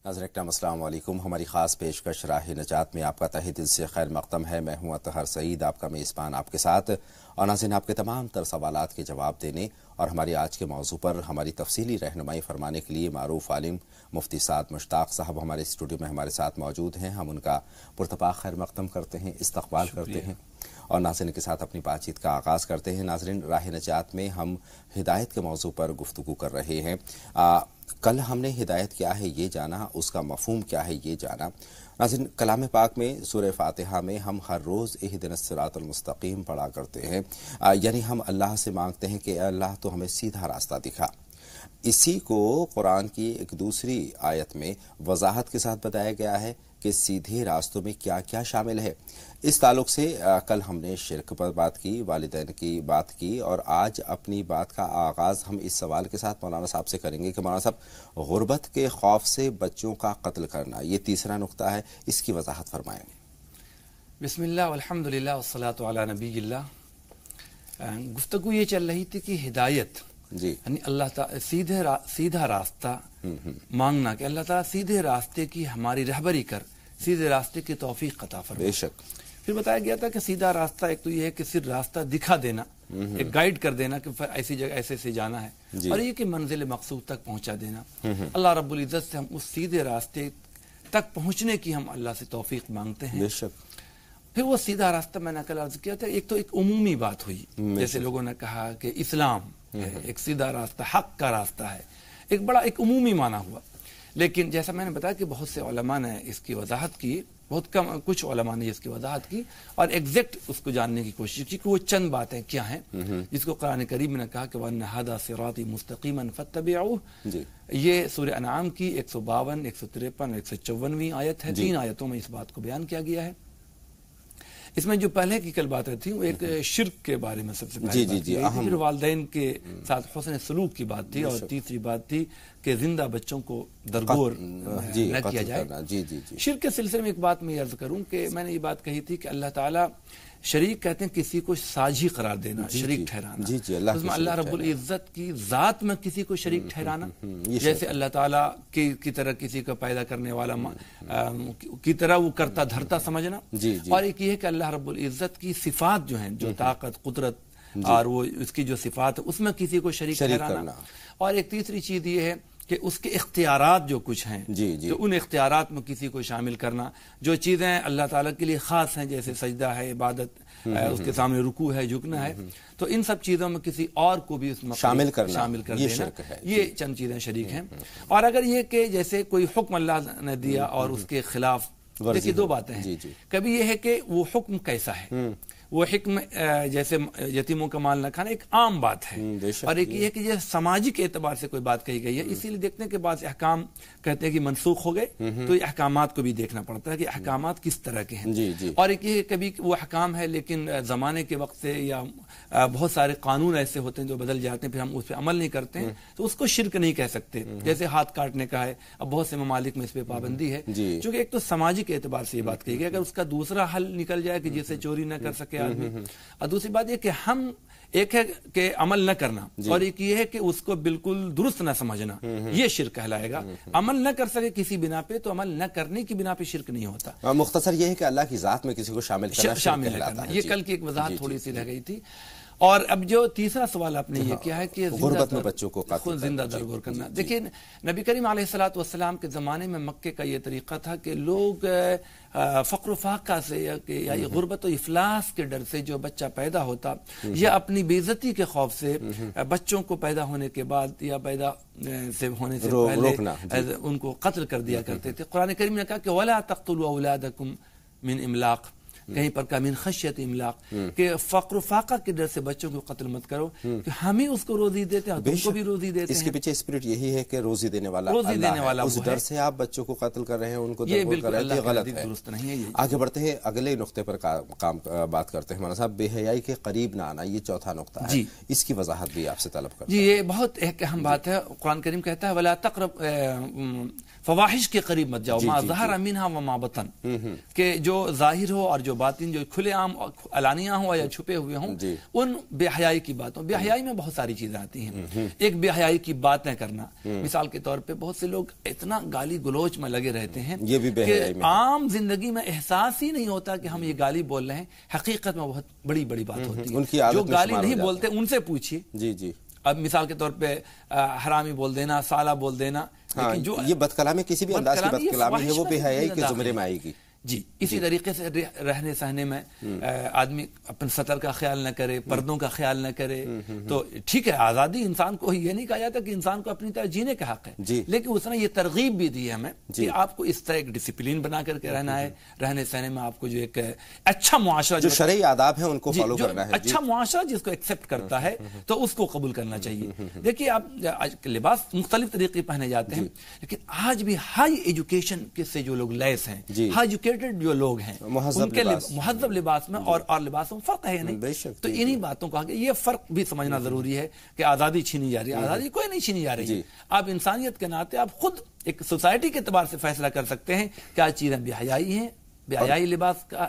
ناظرین اکرام السلام علیکم. ہماری خاص پیشکش راہ نجات میں آپ کا تہہ دل سے خیر مقدم ہے. میں ہوں اطہر سعید، آپ کا میزبان آپ کے ساتھ. اور ناظرین آپ کے تمام تر سوالات کے جواب دینے اور ہماری آج کے موضوع پر ہماری تفصیلی رہنمائی فرمانے کے لیے معروف عالم مفتی سعد مشتاق صاحب ہمارے اسٹوڈیو میں ہمارے ساتھ موجود ہیں. ہم ان کا پرتپاک خیر مقدم کرتے ہیں، استقبال کرتے ہیں اور ناظرین کے ساتھ اپنی بات چیت کا آغاز کرتے ہیں. ناظرین راہ نجات میں ہم ہدایت کے موضوع پر گفتگو کر رہے ہیں. کل ہم نے ہدایت کیا ہے یہ جانا، اس کا مفہوم کیا ہے یہ جانا. ناظرین کلام پاک میں سورہ فاتحہ میں ہم ہر روز اہدنا الصراط المستقیم پڑھا کرتے ہیں. یعنی ہم اللہ سے مانگتے ہیں کہ اے اللہ تو ہمیں سیدھا راستہ دکھا. اسی کو قرآن کی ایک دوسری آیت میں وضاحت کے ساتھ بتایا گیا ہے کہ سیدھے راستوں میں کیا کیا شامل ہے. اس تعلق سے کل ہم نے شرک پر بات کی، والدین کی بات کی، اور آج اپنی بات کا آغاز ہم اس سوال کے ساتھ مولانا صاحب سے کریں گے کہ مولانا صاحب، غربت کے خوف سے بچوں کا قتل کرنا یہ تیسرا نقطہ ہے، اس کی وضاحت فرمائیں. بسم اللہ والحمد للہ والصلاۃ علی نبی اللہ. گفتگو یہ چل رہی تھی کہ ہدایت جی یعنی اللہ تعالی سیدھا راستہ مانگنا، کہ اللہ تعالیٰ سیدھے راستے کی ہماری رہبری کر، سیدھے راستے کی توفیق عطا فرما. بے شک. پھر بتایا گیا تھا کہ سیدھا راستہ ایک تو یہ ہے کہ صرف راستہ دکھا دینا، ایک گائیڈ کر دینا کہ ایسی جگہ ایسے سے جانا ہے، اور یہ کہ منزل مقصود تک پہنچا دینا. اللہ رب العزت سے ہم اس سیدھے راستے تک پہنچنے کی ہم اللہ سے توفیق مانگتے ہیں. بے شک. پھر وہ سیدھا راستہ میں نے کل عرض کیا تھا، ایک تو ایک عمومی بات ہوئی، جیسے لوگوں نے کہا کہ اسلام ایک سیدھا راستہ، حق کا راستہ ہے، ایک بڑا ایک عمومی معنی ہوا. لیکن جیسا میں نے بتایا کہ بہت سے علماء نے اس کی وضاحت کی، بہت کم کچھ علماء نے اس کی وضاحت کی اور ایگزیکٹ اس کو جاننے کی کوشش کی کہ وہ چند باتیں کیا ہیں، جس کو قرآن کریم نے کہا کہ وَأَنَّ هَذَا صِرَاطِي مُسْتَقِيمًا فَاتَّبِعُوهُ. یہ سورہ انعام کی 152، 153، 154ویں آیت ہے. 3 آیتوں میں اس بات کو بیان کیا گیا ہے. اس میں جو پہلے کی کل باتیں تھیں وہ ایک شرک کے بارے میں سب سے پہلے بات کی گئی تھی، پھر والدین کے ساتھ حسن سلوک کی بات تھی، اور تیسری بات تھی کہ زندہ بچوں کو درگور نہ کیا جائے. شرک کے سلسلے میں ایک بات میں عرض کروں کہ میں نے یہ بات کہی تھی کہ اللہ تعالیٰ شریک کہتے ہیں کسی کو ساجی قرار دینا، شریک ٹھہرانا. اس میں اللہ رب العزت کی ذات میں کسی کو شریک ٹھہرانا، جیسے اللہ تعالیٰ کی طرح کسی کو پیدا کرنے والا کی طرح وہ کرتا دھرتا سمجھنا. اور ایک یہ ہے کہ اللہ رب العزت کی صفات جو ہیں، جو طاقت، قدرت اور وہ اس کی جو صفات ہے، اس میں کسی کو شریک ٹھہرانا. اور ایک تیسری چیز یہ ہے کہ اس کے اختیارات جو کچھ ہیں، تو ان اختیارات میں کسی کو شامل کرنا. جو چیزیں اللہ تعالیٰ کے لیے خاص ہیں، جیسے سجدہ ہے، عبادت، اس کے سامنے رکوع ہے، جھکنا ہے، تو ان سب چیزوں میں کسی اور کو بھی اس میں شامل کر دینا، یہ چند چیزیں شریک ہیں. اور اگر یہ کہ جیسے کوئی حکم اللہ نے دیا اور اس کے خلاف، دیکھیے 2 باتیں ہیں. کبھی یہ ہے کہ وہ حکم کیسا ہے، وہ حکم جیسے یتیموں کا مال نہ کھانا ایک عام بات ہے، اور ایک یہ ہے کہ یہ سماجی کے اعتبار سے کوئی بات کہی گئی ہے. اسی لیے دیکھتے ہیں کہ بعض احکام کہتے ہیں کہ منسوخ ہو گئے، تو یہ احکامات کو بھی دیکھنا پڑتا ہے کہ احکامات کس طرح کے ہیں. اور ایک یہ کبھی وہ احکام ہے لیکن زمانے کے وقت سے یا بہت سارے قانون ایسے ہوتے ہیں جو بدل جاتے ہیں، پھر ہم اس پہ عمل نہیں کرتے ہیں، تو اس کو شرک نہیں کہہ سکتے. جیسے ہاتھ کاٹنے کا ہے، اب بہت سے ممالک میں اس پہ پابندی ہے، چونکہ ایک تو سماجی کے اعتبار سے یہ بات کہی گئی. اگر اس کا دوسرا حل نکل جائے کہ جس سے چوری نہ کر سکے آدمی، اور دوسری بات یہ کہ ہم ایک ہے کہ عمل نہ کرنا، اور ایک یہ ہے کہ اس کو بالکل درست نہ سمجھنا، یہ شرک کہلائے گا. عمل نہ کر سکے کسی بنا پہ تو عمل نہ کرنے کی بنا پہ شرک نہیں ہوتا. مختصر یہ ہے کہ اللہ کی ذات میں کسی کو شامل کرنا. یہ کل کی ایک وضاحت تھوڑی سی رہ گئی تھی. اور اب جو تیسرا سوال آپ نے یہ کیا ہے کہ غربت میں بچوں کو زندہ درگور کرنا. دیکھیں نبی کریم علیہ الصلوۃ والسلام کے زمانے میں مکے کا یہ طریقہ تھا کہ لوگ فقر و فاقہ سے یا یہ غربت و افلاس کے ڈر سے جو بچہ پیدا ہوتا، یا اپنی بے عزتی کے خوف سے بچوں کو پیدا ہونے کے بعد یا پیدا سے ہونے سے پہلے ان کو قتل کر دیا کرتے تھے. قرآن کریم نے کہا کہ وَلَا تَقْتُلُوا أَوْلَادَكُمْ مِنْ إِمْلَاقٍ، کہیں پر کا من خشیت املاق، کہ فقر و فاقہ کے ڈر سے بچوں کو قتل مت کرو، کہ ہمیں اس کو روزی دیتے ہیں، تم کو بھی روزی دیتے ہیں. اس کے پیچھے اسپرٹ یہی ہے کہ روزی دینے والا اللہ ہے. اس ڈر سے آپ بچوں کو قتل کر رہے ہیں، ان کو درگور کر رہے ہیں، یہ غلط ہے، درست نہیں ہے. آگے بڑھتے ہیں، اگلے نقطے پر بات کرتے ہیں. مولانا صاحب، بے حیائی کے قریب نہ آنا، یہ چوتھا نقطہ ہے، اس کی وضاحت بھی آپ سے طلب کرتا ہوں. یہ بہت ایک اہم بات ہے. قرآن کریم کہتا ہے وَلَا تَقْرَبُوا فواحش کے قریب مت جاؤ، ما ظہر منہا وما بطن، کہ جو ظاہر ہو اور جو باطن جو کھلے عام علانیہ ہوں یا چھپے ہوئے ہوں ان بے حیائی کی باتوں. بے حیائی میں بہت ساری چیزیں آتی ہیں. ایک بے حیائی کی باتیں کرنا, مثال کے طور پہ بہت سے لوگ اتنا گالی گلوچ میں لگے رہتے ہیں کہ عام زندگی میں احساس ہی نہیں ہوتا کہ ہم یہ گالی بول رہے ہیں, حقیقت میں بہت بڑی بڑی بات ہوتی ہے. جو گالی نہیں بولتے ان سے پوچھیے. جی جی. اب مثال کے طور پہ حرامی بول دینا, سالہ بول دینا, لیکن جو یہ بدکلامی کسی بھی انداز کی بدکلامی ہے وہ بے حیائی کے زمرے میں آئے گی. جی اسی طریقے سے رہنے سہنے میں آدمی اپنے سطر کا خیال نہ کرے, پردوں کا خیال نہ کرے. تو ٹھیک ہے, آزادی انسان کو یہ نہیں کہا جاتا کہ انسان کو اپنی طرح جینے کا حق ہے, لیکن اس نے یہ ترغیب بھی دی ہے ہمیں کہ آپ کو اس طرح ایک ڈسپلین بنا کر کے رہنا ہے. رہنے سہنے میں آپ کو جو ایک اچھا معاشرہ, جو شرعی آداب ہیں ان کو فالو کرنا ہے. اچھا معاشرہ جس کو ایکسپٹ کرتا ہے تو اس کو قبول کرنا چاہیے. دیکھیے آپ لباس مختلف طریقے پہنے جاتے ہیں, لیکن آج بھی ہائی ایجوکیشن سے جو لوگ لیس ہیں, ہائی جو لوگ ہیں, ان کے مہذب لباس میں اور لباسوں میں فرق ہے نہیں. تو انہی باتوں کو یہ فرق بھی سمجھنا ضروری ہے کہ آزادی چھینی جا رہی ہے. آزادی کوئی نہیں چھینی جا رہی ہے. آپ انسانیت کے ناطے آپ خود ایک سوسائٹی کے اعتبار سے فیصلہ کر سکتے ہیں کیا چیزیں بے حیائی ہیں, بے حیائی لباس کا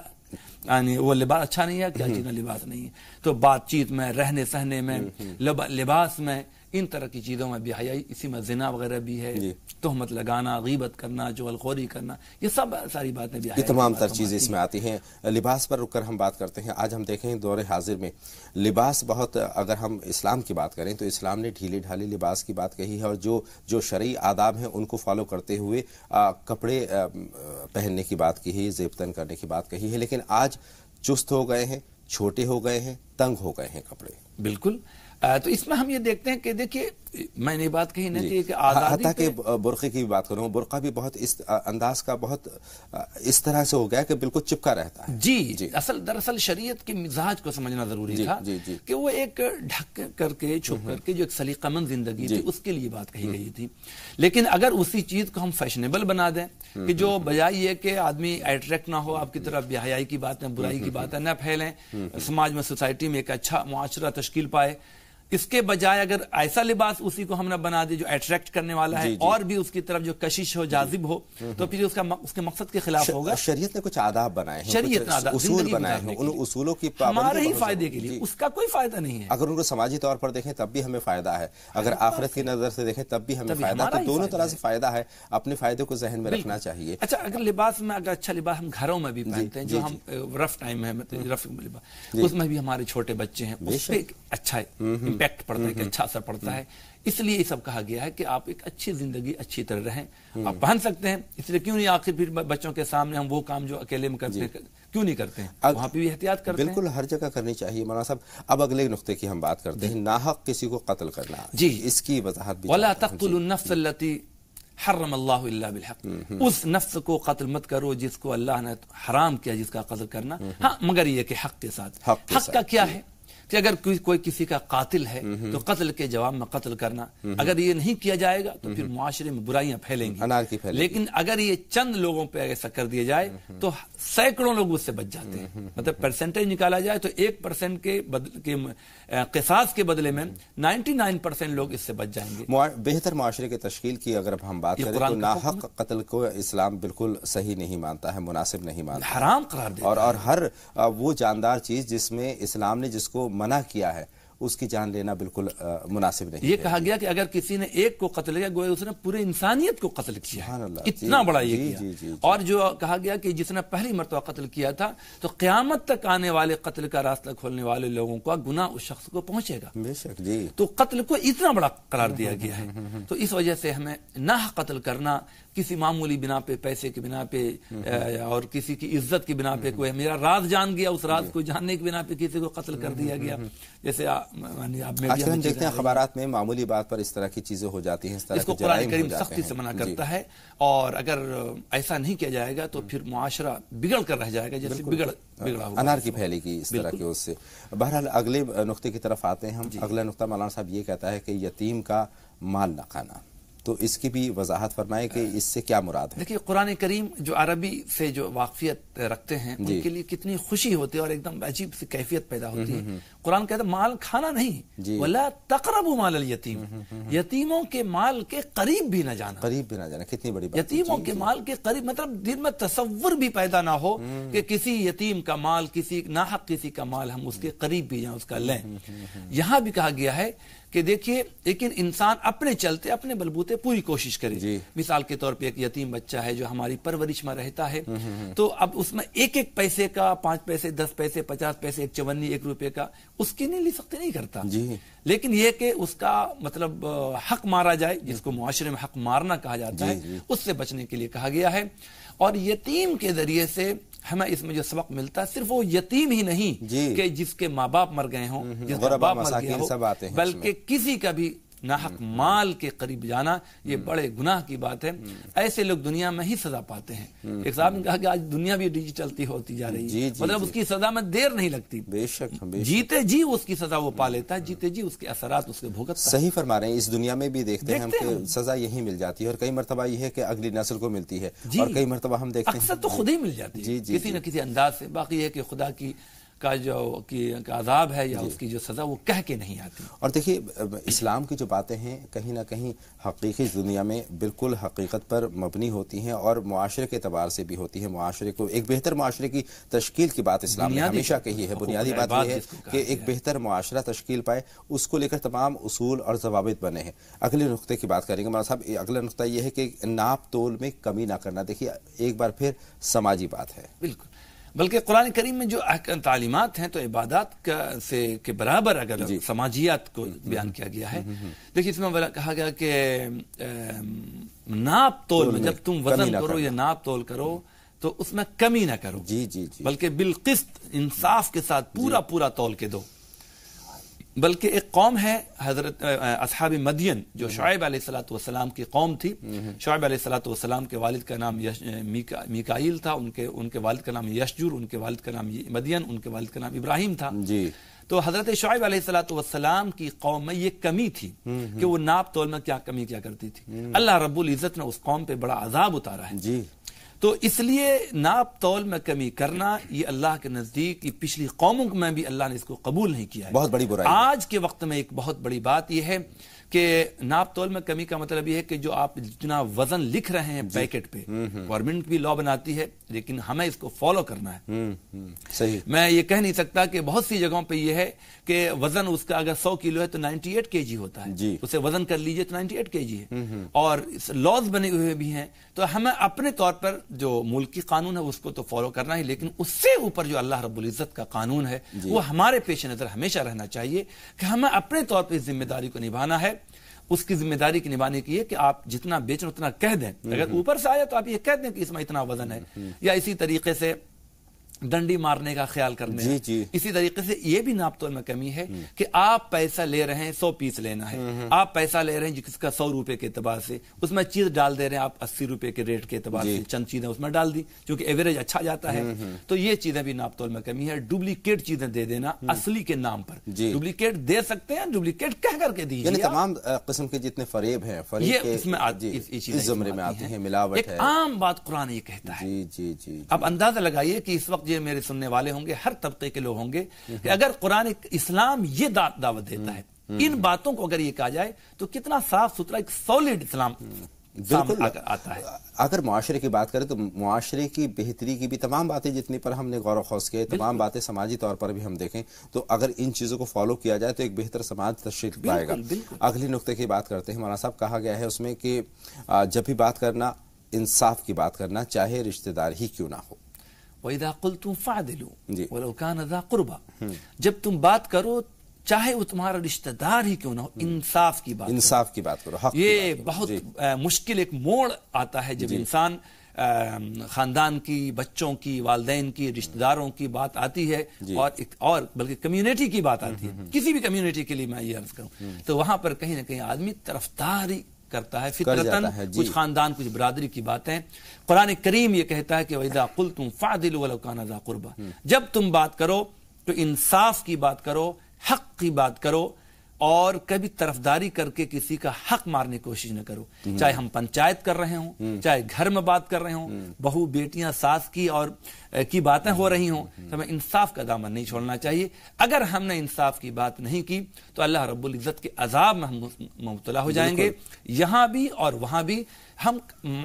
یعنی وہ لباس اچھا نہیں ہے, کیا چیزیں لباس نہیں ہے. تو بات چیت میں, رہنے سہنے میں, لباس میں, ان طرح کی چیزوں میں بے حیائی, اسی میں زنا وغیرہ بھی ہے, تہمت لگانا, غیبت کرنا, چغلخوری کرنا, یہ سب ساری باتیں بھی, یہ تمام تر چیزیں اس میں آتی ہیں. لباس پر رک کر ہم بات کرتے ہیں. آج ہم دیکھیں دور حاضر میں لباس بہت, اگر ہم اسلام کی بات کریں تو اسلام نے ڈھیلی ڈھالی لباس کی بات کہی ہے, اور جو شرعی آداب ہیں ان کو فالو کرتے ہوئے کپڑے پہننے کی بات کی ہے, زیب تن کرنے کی بات کہی ہے. لیکن آج چست ہو گئے ہیں, چھوٹے ہو گئے ہیں, تنگ ہو گئے ہیں کپڑے. بالکل. تو اس میں ہم یہ دیکھتے ہیں کہ دیکھیے میں نے بات کہی نا کہ آزادی, حتیٰ کہ برقعے کی بھی بات کروں, برقع بھی بہت اس انداز کا بہت اس طرح سے ہو گیا کہ بالکل چپکا رہتا ہے. جی دراصل شریعت کے مزاج کو سمجھنا ضروری تھا کہ وہ ایک ڈھک کر کے, چھپ کر کے جو ایک سلیقہ مند زندگی تھی اس کے لیے بات کہی گئی تھی. لیکن اگر اسی چیز کو ہم فیشنیبل بنا دیں کہ جو بجائے یہ کہ آدمی اٹریکٹ نہ ہو آپ کی طرف, بے حیائی کی باتیں, برائی کی باتیں نہ پھیلیں, سماج میں, سوسائٹی میں ایک اچھا معاشرہ تشکیل پائے, اس کے بجائے اگر ایسا لباس اسی کو ہم نے بنا دے جو اٹریکٹ کرنے والا ہے اور بھی اس کی طرف جو کشش ہو, جاذب ہو, تو پھر اس کے مقصد کے خلاف ہوگا. شریعت نے کچھ آداب بنائے ہیں, شریعت نے اصول بنائے ہیں, ان اصولوں کی پابندی ہمارے ہی فائدے کے لیے, اس کا کوئی فائدہ نہیں ہے. اگر ان کو سماجی طور پر دیکھیں تب بھی ہمیں فائدہ ہے, اگر آخرت کی نظر سے دیکھیں تب بھی ہمیں فائدہ ہے. تو دونوں طرح سے فائدہ ہے, اپنے فائدے کو ذہن میں رکھنا چاہیے. اچھا, اگر لباس میں اگر اچھا لباس ہم گھروں میں بھی پہنتے ہیں, جو ہم رف ٹائم ہے, رف لباس, اس میں بھی ہمارے چھوٹے بچے ہیں, اس پہ ایک اچھا امپیکٹ پڑتا ہے, اچھا اثر پڑتا ہے. اس لیے یہ سب کہا گیا ہے کہ آپ ایک اچھی زندگی اچھی طرح رہیں, آپ پہن سکتے ہیں. اس لیے کیوں نہیں آخر پھر بچوں کے سامنے ہم وہ کام جو اکیلے میں کرتے ہیں کیوں نہیں کرتے ہیں, وہاں پہ بھی احتیاط کرتے ہیں. بالکل ہر جگہ کرنی چاہیے مولانا صاحب. اب اگلے نقطے کی ہم بات کرتے ہیں, ناحق کسی کو قتل کرنا. جی, اس کی وضاحت بھی. وَلَا تَقْتُلُوا النَّفْسَ الَّتِي حرم اللہ الا بالحق, اس نفس کو قتل مت کرو جس کو اللہ نے حرام کیا جس کا قتل کرنا, ہاں مگر یہ کہ حق کے ساتھ. حق کا کیا ہے کہ اگر کوئی کسی کا قاتل ہے تو قتل کے جواب میں قتل کرنا. اگر یہ نہیں کیا جائے گا تو پھر معاشرے میں برائیاں پھیلیں گی. لیکن اگر یہ چند لوگوں پہ ایسا کر دیا جائے تو سینکڑوں لوگ اس سے بچ جاتے ہیں. مطلب پرسنٹیج نکالا جائے تو 1% کے قصاص کے بدلے میں 99% لوگ اس سے بچ جائیں گے. بہتر معاشرے کی تشکیل کی اگر ہم بات کریں تو ناحق قتل کو اسلام بالکل صحیح نہیں مانتا ہے, مناسب نہیں مانتا, حرام قرار دیتا ہے. اور ہر وہ جاندار چیز جس میں اسلام نے جس کو منع کیا ہے اس کی جان لینا بالکل مناسب نہیں. یہ کہا گیا کہ اگر کسی نے ایک کو قتل کیا گویا اس نے پورے انسانیت کو قتل کیا. اتنا بڑا یہ کیا. اور جو کہا گیا کہ جس نے پہلی مرتبہ قتل کیا تھا تو قیامت تک آنے والے قتل کا راستہ کھولنے والے لوگوں کا گناہ اس شخص کو پہنچے گا. بے شک جی. تو قتل کو اتنا بڑا قرار دیا گیا ہے. تو اس وجہ سے ہمیں ناحق قتل کرنا, کسی معمولی بنا پہ, پیسے کی بنا پہ, اور کسی کی عزت کی بنا پہ, کوئی میرا راز جان گیا اس راز کو جاننے کی بنا پہ کسی کو قتل کر دیا گیا. جیسے آج ہم دیکھتے ہیں خبرات میں معمولی بات پر اس طرح کی چیزیں ہو جاتی ہیں, اس کو قرآن کریم سختی سے منع کرتا ہے. اور اگر ایسا نہیں کیا جائے گا تو پھر معاشرہ بگڑ کر رہ جائے گا جیسے بگڑا ہوا انار کی پھیلے گی اس طرح کی. اس سے بہرحال اگلے نقطے کی طرف آتے ہیں ہم. اگلا نقطہ مولانا صاحب یہ کہتا ہے کہ یتیم کا مال نہ کھانا. تو اس کی بھی وضاحت فرمائے کہ اس سے کیا مراد ہے؟ دیکھیے قرآن کریم جو عربی سے جو واقفیت رکھتے ہیں ان کے لیے کتنی خوشی ہوتی ہے اور ایک دم عجیب سی کیفیت پیدا ہوتی ہے. قرآن کہتا ہے مال کھانا نہیں، وَلَا تَقْرَبُوا مَالَ الْيَتِيمِ، یتیموں کے مال کے قریب بھی نہ جانا. قریب بھی نہ جانا، کتنی بڑی بات. یتیموں کے مال کے قریب مطلب دل میں تصور بھی پیدا نہ ہو کہ کسی یتیم کا مال، کسی ناحق کسی کا مال ہم اس کے قریب بھی جائیں، اس کا لیں. یہاں بھی کہا گیا ہے کہ دیکھیے لیکن انسان اپنے چلتے اپنے بلبوتے پوری کوشش کرے. مثال کے طور پہ ایک یتیم بچہ ہے جو ہماری پرورش میں رہتا ہے، تو اب اس میں ایک ایک پیسے کا 5 پیسے 10 پیسے 50 پیسے 1 چونی 1 روپے کا اس کے نہیں لی سکتے نہیں کرتا. لیکن یہ کہ اس کا مطلب حق مارا جائے، جس کو معاشرے میں حق مارنا کہا جاتا ہے، اس سے بچنے کے لیے کہا گیا ہے. اور یتیم کے ذریعے سے ہمیں اس میں جو سبق ملتا ہے صرف وہ یتیم ہی نہیں کہ جس کے ماں باپ مر گئے ہوں، جس کا باپ مر گیا ہو، بلکہ کسی کا بھی ناحق مال کے قریب جانا یہ بڑے گناہ کی بات ہے. ایسے لوگ دنیا میں ہی سزا پاتے ہیں. ایک صاحب نے کہا کہ آج دنیا بھی ڈیجیٹل ہوتی جا رہی ہے، مطلب اس کی سزا میں دیر نہیں لگتی. بے شک جیتے جی اس کی سزا وہ پا لیتا ہے، جیتے جی اس کے اثرات اس کے بھگتتا ہے. صحیح فرما رہے ہیں. اس دنیا میں بھی دیکھتے ہیں ہم کہ سزا یہی مل جاتی ہے، اور کئی مرتبہ یہ ہے کہ اگلی نسل کو ملتی ہے، اور کئی مرتبہ ہم دیکھتے ہیں اکثر تو خود ہی مل جاتی ہے کسی نہ کسی انداز سے. باقی ہے کہ خدا کی کا جو عذاب ہے یا اس کی جو سزا وہ کہہ کے نہیں آتی. اور دیکھیے اسلام کی جو باتیں ہیں کہیں نہ کہیں حقیقی دنیا میں بالکل حقیقت پر مبنی ہوتی ہیں، اور معاشرے کے اعتبار سے بھی ہوتی ہیں. معاشرے کو ایک بہتر معاشرے کی تشکیل کی بات اسلام نے ہمیشہ کہی ہے. بنیادی بات یہ ہے کہ ایک بہتر معاشرہ تشکیل پائے، اس کو لے کر تمام اصول اور ضوابط بنے ہیں. اگلے نقطے کی بات کریں گے مولانا صاحب. اگلا نقطہ یہ ہے کہ ناپ تول میں کمی نہ کرنا. دیکھیے ایک بار پھر سماجی بات ہے. بالکل، بلکہ قرآن کریم میں جو تعلیمات ہیں تو عبادات سے کے برابر اگر سماجیات کو بیان کیا گیا ہے. دیکھیے اس میں کہا گیا کہ ناپ تول میں جب تم وزن کرو یا ناپ تول کرو تو اس میں کمی نہ کرو، بلکہ بالقسط انصاف کے ساتھ پورا تول کے دو. بلکہ ایک قوم ہے حضرت اصحاب مدین جو شعیب علیہ السلام کی قوم تھی. شعیب علیہ السلام کے والد کا نام میکائیل تھا، ان کے والد کا نام یشجر، ان کے والد کا نام مدین، ان کے والد کا نام ابراہیم تھا. تو حضرت شعیب علیہ السلام کی قوم میں یہ کمی تھی کہ وہ ناپ تول میں کمی کیا کرتی تھی. اللہ رب العزت نے اس قوم پہ بڑا عذاب اتارا ہے. تو اس لیے ناپ تول میں کمی کرنا یہ اللہ کے نزدیک کی پچھلی قوموں میں بھی اللہ نے اس کو قبول نہیں کیا ہے. بہت بڑی برائی. آج کے وقت میں ایک بہت بڑی بات یہ ہے کہ ناپ تول میں کمی کا مطلب یہ ہے کہ جو آپ جتنا وزن لکھ رہے ہیں پیکٹ پہ، گورنمنٹ بھی لا بناتی ہے لیکن ہمیں اس کو فالو کرنا ہے. صحیح. میں یہ کہہ نہیں سکتا کہ بہت سی جگہوں پہ یہ ہے کہ وزن اس کا اگر 100 کلو ہے تو 98 kg ہوتا ہے. اسے وزن کر لیجئے تو 98 kg ہے. اور لاز بنے ہوئے بھی ہیں. تو ہمیں اپنے طور پر جو ملکی قانون ہے اس کو تو فالو کرنا ہے، لیکن اس سے اوپر جو اللہ رب العزت کا قانون ہے وہ ہمارے پیش نظر ہمیشہ رہنا چاہیے کہ ہمیں اپنے طور پہ ذمہ داری کو نبھانا ہے. اس کی ذمہ داری کی نبھانے کی ہے کہ آپ جتنا بیچیں اتنا کہہ دیں. اگر اوپر سے آیا تو آپ یہ کہہ دیں کہ اس میں اتنا وزن ہے. یا اسی طریقے سے ڈنڈی مارنے کا خیال کرنے. اسی طریقے سے یہ بھی ناپ تول میں کمی ہے کہ آپ پیسہ لے رہے ہیں 100 پیس لینا ہے. آپ پیسہ لے رہے ہیں جس کا 100 روپے کے اعتبار سے، اس میں چیز ڈال دے رہے ہیں آپ 80 روپے کے ریٹ کے اعتبار سے چند چیزیں اس میں ڈال دی کیونکہ ایوریج اچھا جاتا ہے. تو یہ چیزیں بھی ناپ تول میں کمی ہے. ڈپلیکیٹ چیزیں دے دینا اصلی کے نام پر. ڈپلیکیٹ دے سکتے ہیں، ڈپلیکیٹ کہہ کر کے دیجیے. یعنی تمام قسم کے جتنے فریب ہیں یہ اس میں اس زمرے میں آتے ہیں. ملاوٹ ہے. ایک عام بات قرآن یہ کہتا ہے. اب اندازہ لگائیے کہ اس وقت یہ میرے سننے والے ہوں گے، ہر طبقے کے لوگ ہوں گے کہ اگر قرآن اسلام یہ دعوت دیتا ہے، ان باتوں کو اگر یہ کہا جائے تو کتنا صاف ستھرا ایک سالڈ اسلام آتا ہے. اگر معاشرے کی بات کریں تو معاشرے کی بہتری کی بھی تمام باتیں جتنی پر ہم نے غور و خوض کیے، تمام باتیں سماجی طور پر بھی ہم دیکھیں تو اگر ان چیزوں کو فالو کیا جائے تو ایک بہتر سماج تشکیل پائے گا. اگلی نقطے کی بات کرتے ہیں مولانا صاحب. کہا گیا ہے اس میں کہ جب بھی بات کرنا انصاف کی بات کرنا، چاہے رشتہ دار ہی کیوں نہ ہو. وَإِذَا قُلْتُمْ فَعْدِلُوا وَلَوْ كَانَ ذَا قُرْبَى. جب تم بات کرو چاہے وہ تمہارا رشتہ دار ہی کیوں نہ ہو، انصاف کی بات کرو. یہ بہت مشکل ایک موڑ آتا ہے جب انسان خاندان کی، بچوں کی، والدین کی، رشتہ داروں کی بات آتی ہے اور بلکہ کمیونٹی کی بات آتی ہے. کسی بھی کمیونٹی کے لیے میں یہ عرض کروں تو وہاں پر کہیں نہ کہیں آدمی طرفداری کرتا ہے فطرتاً. کچھ خاندان، کچھ برادری کی باتیں. قرآن کریم یہ کہتا ہے کہ وَإِذَا قُلْتُمْ فَعْدِلُوا وَلَوْ كَانَ ذَا قُرْبَى. جب تم بات کرو تو انصاف کی بات کرو، حق کی بات کرو. اور کبھی طرفداری کر کے کسی کا حق مارنے کی کوشش نہ کرو. چاہے ہم پنچایت کر رہے ہوں, چاہے گھر میں بات کر رہے ہوں, بہو بیٹیاں ساس کی اور کی باتیں ہو رہی ہوں, تو ہمیں انصاف کا دامن نہیں چھوڑنا چاہیے. اگر ہم نے انصاف کی بات نہیں کی تو اللہ رب العزت کے عذاب میں ہم مبتلا ہو جائیں گے, یہاں بھی اور وہاں بھی. ہم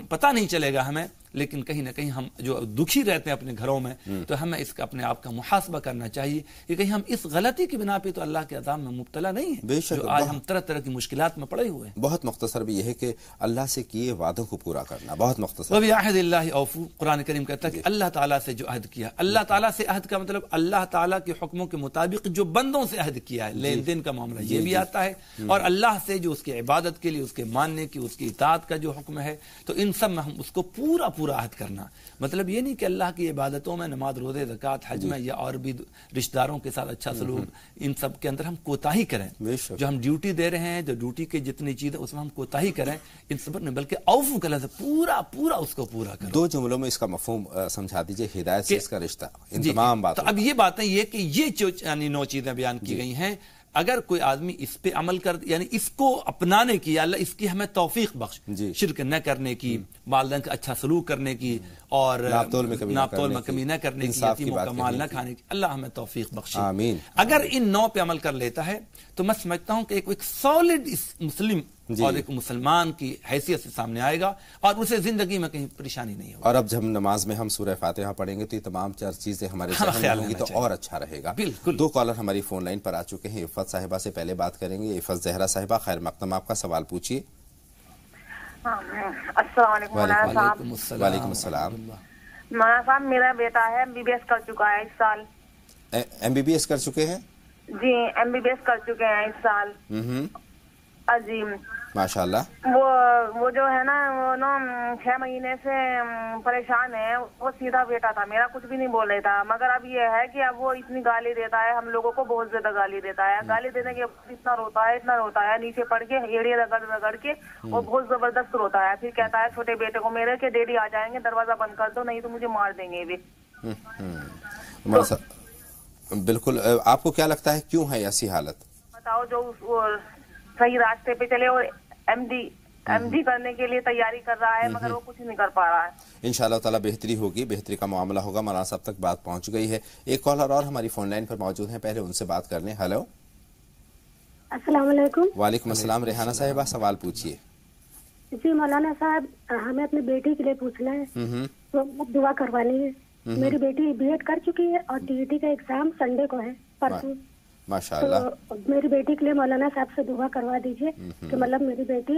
پتہ نہیں چلے گا ہمیں, لیکن کہیں نہ کہیں ہم جو دکھی رہتے ہیں اپنے گھروں میں, تو ہمیں اس کا اپنے آپ کا محاسبہ کرنا چاہیے کہ کہیں ہم اس غلطی کی بنا پہ تو اللہ کے عذاب میں مبتلا نہیں ہیں, جو آج ہم طرح طرح کی مشکلات میں پڑے ہوئے ہیں. بہت مختصر بھی یہ ہے کہ اللہ سے کیے وعدوں کو پورا کرنا, بہت مختصر. وَبِعَهْدِ اللَّهِ أَوْفُوا, قرآن کریم کہتا ہے کہ اللہ تعالیٰ سے جو عہد کیا, اللہ تعالیٰ سے عہد کا مطلب اللہ تعالیٰ کے حکموں کے مطابق جو بندوں سے عہد کیا ہے, لین دین کا معاملہ یہ بھی آتا ہے, اور اللہ سے جو اس کی عبادت کے لیے, اس کے ماننے کی, اس کی اطاعت کا جو حکم ہے, تو ان سب میں ہم اس کو پورا عہد کرنا. مطلب یہ نہیں کہ اللہ کی عبادتوں میں, نماز, روزے, زکوٰۃ, حج میں یا اور بھی رشتہ داروں کے ساتھ اچھا سلوک, ان سب کے اندر ہم کوتاہی کریں. جو ہم ڈیوٹی دے رہے ہیں, جو ڈیوٹی کی جتنی چیزیں اس میں ہم کوتاہی کریں, ان سب نہیں, بلکہ اوفو کا لفظ پورا اس کو پورا کریں. 2 جملوں میں اس کا مفہوم سمجھا دیجئے, ہدایت سے اس کا رشتہ, ان تمام باتوں. تو اب یہ باتیں یہ کہ یہ یعنی 9 چیزیں بیان کی گئی ہیں, اگر کوئی آدمی اس پہ عمل کر, یعنی اس کو اپنانے کی, اللہ اس کی ہمیں توفیق بخش, شرک نہ کرنے کی, والدین کا اچھا سلوک کرنے کی, اور ناپتول میں کمی نہ کرنے کی, یتیموں کا مال نہ کھانے کی, اللہ ہمیں توفیق بخشے. آمین. اگر ان 9 پہ عمل کر لیتا ہے تو میں سمجھتا ہوں کہ ایک سالڈ مسلم اور ایک مسلمان کی حیثیت سے سامنے آئے گا, اور اسے زندگی میں کہیں پریشانی نہیں ہوگی. اور اب جب نماز میں ہم سورہ فاتحہ پڑھیں گے تو یہ تمام 4 چیزیں ہمارے ذہن میں ہوں گی تو اور اچھا رہے گا. بالکل. 2 کالر ہماری فون لائن پر آ چکے ہیں. عفت صاحبہ سے پہلے بات کریں گے. عفت زہرا صاحبہ, خیر مقدم, آپ کا سوال پوچھیے. السلام علیکم مولانا صاحب. وعلیکم السلام. مولانا صاحب, میرا بیٹا ہے MBBS کر چکا ہے اس سال. MBBS کر چکے ہیں؟ جی MBBS کر چکے ہیں اس سال. عظیم ماشاءاللہ. وہ جو ہے نا, وہ 6 مہینے سے پریشان ہے. وہ سیدھا بیٹا تھا میرا, کچھ بھی نہیں بول رہا تھا, مگر اب یہ ہے کہ اب وہ اتنی گالی دیتا ہے, ہم لوگوں کو بہت زیادہ گالی دیتا ہے. گالی دینے کے بعد اتنا روتا ہے نیچے پڑ کے, ایڑیاں رگڑ کے, اور بہت زبردست روتا ہے. پھر کہتا ہے چھوٹے بیٹے کو میرے کہ ڈیڈی آ جائیں گے, دروازہ بند کر دو نہیں تو مجھے مار دیں گے بھی. بالکل. آپ کو کیا لگتا ہے کیوں ہے ایسی حالت؟ بتاؤ, جو صحیح راستے پہ چلے اور ایم ڈی کرنے کے لیے تیاری کر رہا ہے, مگر وہ کچھ نہیں کر پا رہا ہے. انشاءاللہ تعالی بہتری ہوگی, بہتری کا معاملہ ہوگا. مولانا صاحب تک بات پہنچ گئی ہے. ایک کالر اور ہماری فون لائن پر موجود ہیں, پہلے ان سے بات کر لیں. ہیلو, السلام علیکم. وعلیکم السلام. ریحانہ صاحبہ, سوال پوچھیے. جی مولانا صاحب, ہمیں اپنی بیٹی کے لیے پوچھنا ہے, تو دعا کروانی ہے. میری بیٹی BEd کر چکی ہے اور TET کا ایگزام سنڈے کو ہے, پرسوں. ماشاءاللہ. تو میری بیٹی کے لیے مولانا صاحب سے دعا کروا دیجیے کہ مطلب میری بیٹی